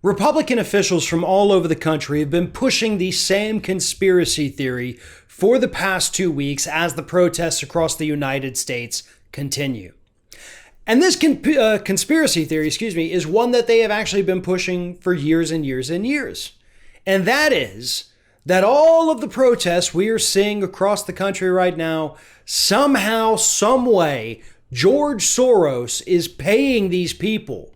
Republican officials from all over the country have been pushing the same conspiracy theory for the past 2 weeks as the protests across the United States continue. And this conspiracy theory, is one that they have actually been pushing for years and years and years. And that is that all of the protests we are seeing across the country right now, somehow, some way, George Soros is paying these people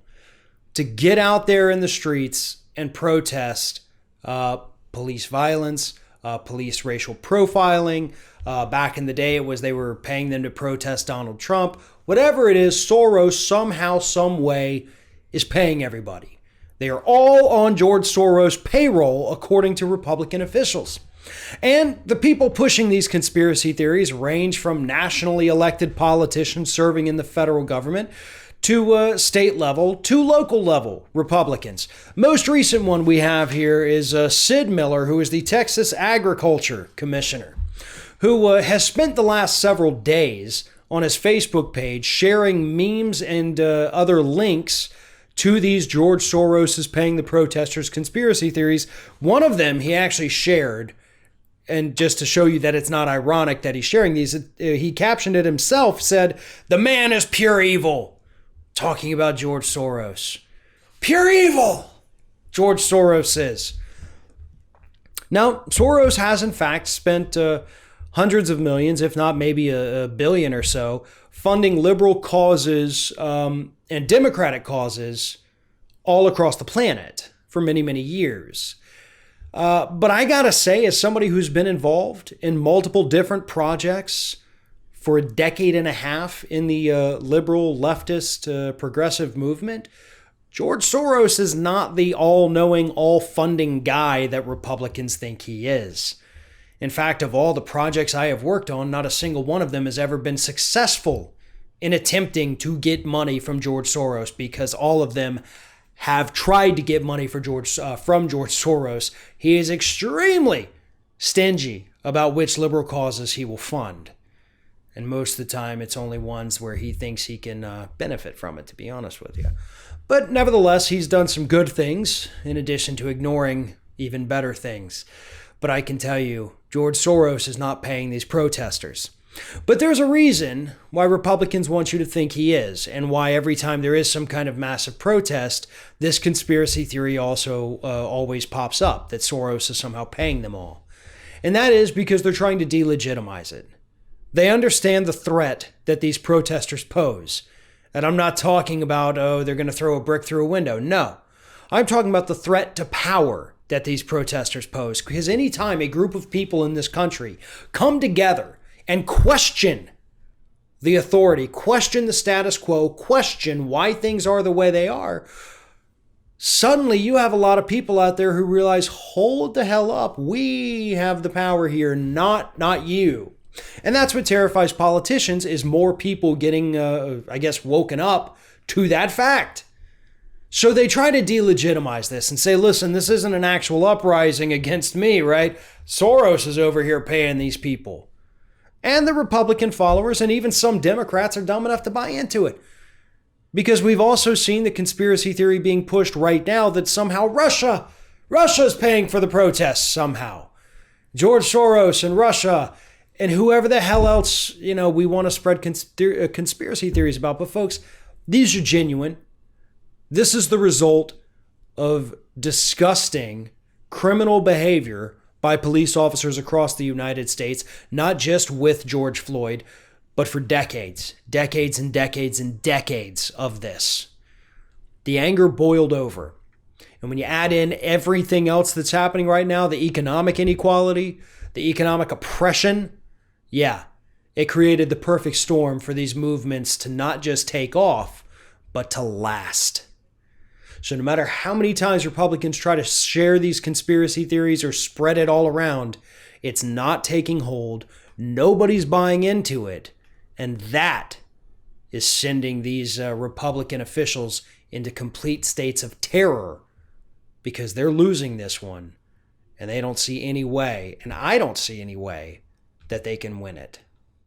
to get out there in the streets and protest police violence, police racial profiling. Back in the day, it was they were paying them to protest Donald Trump. Whatever it is, Soros somehow, some way is paying everybody. They are all on George Soros' payroll, according to Republican officials. And the people pushing these conspiracy theories range from nationally elected politicians serving in the federal government to state level to local level Republicans. Most recent one we have here is Sid Miller, who is the Texas Agriculture Commissioner, who has spent the last several days on his Facebook page sharing memes and other links to these George Soros is paying the protesters conspiracy theories. One of them he actually shared, and just to show you that it's not ironic that he's sharing these, he captioned it himself, said, "The man is pure evil," talking about George Soros. Pure evil, George Soros is. Now, Soros has in fact spent hundreds of millions, if not maybe a billion or so, funding liberal causes and democratic causes all across the planet for many, many years. But I gotta say, as somebody who's been involved in multiple different projects for a decade and a half in the liberal, leftist, progressive movement, George Soros is not the all-knowing, all-funding guy that Republicans think he is. In fact, of all the projects I have worked on, not a single one of them has ever been successful in attempting to get money from George Soros, because all of them have tried to get money from George Soros. He is extremely stingy about which liberal causes he will fund. And most of the time, it's only ones where he thinks he can benefit from it, to be honest with you. But nevertheless, he's done some good things in addition to ignoring even better things. But I can tell you, George Soros is not paying these protesters. But there's a reason why Republicans want you to think he is, and why every time there is some kind of massive protest, this conspiracy theory also always pops up, that Soros is somehow paying them all. And that is because they're trying to delegitimize it. They understand the threat that these protesters pose. And I'm not talking about, they're going to throw a brick through a window. No, I'm talking about the threat to power that these protesters pose. Because anytime a group of people in this country come together and question the authority, question the status quo, question why things are the way they are, suddenly you have a lot of people out there who realize, hold the hell up, we have the power here, not you. And that's what terrifies politicians, is more people getting, woken up to that fact. So they try to delegitimize this and say, listen, this isn't an actual uprising against me, right? Soros is over here paying these people. And the Republican followers and even some Democrats are dumb enough to buy into it. Because we've also seen the conspiracy theory being pushed right now that somehow Russia's paying for the protests somehow. George Soros and Russia and whoever the hell else, we want to spread conspiracy theories about. But folks, these are genuine. This is the result of disgusting criminal behavior by police officers across the United States, not just with George Floyd, but for decades and decades and decades of this. The anger boiled over. And when you add in everything else that's happening right now, the economic inequality, the economic oppression, it created the perfect storm for these movements to not just take off, but to last. So no matter how many times Republicans try to share these conspiracy theories or spread it all around, it's not taking hold. Nobody's buying into it. And that is sending these Republican officials into complete states of terror, because they're losing this one and they don't see any way, and I don't see any way, that they can win it.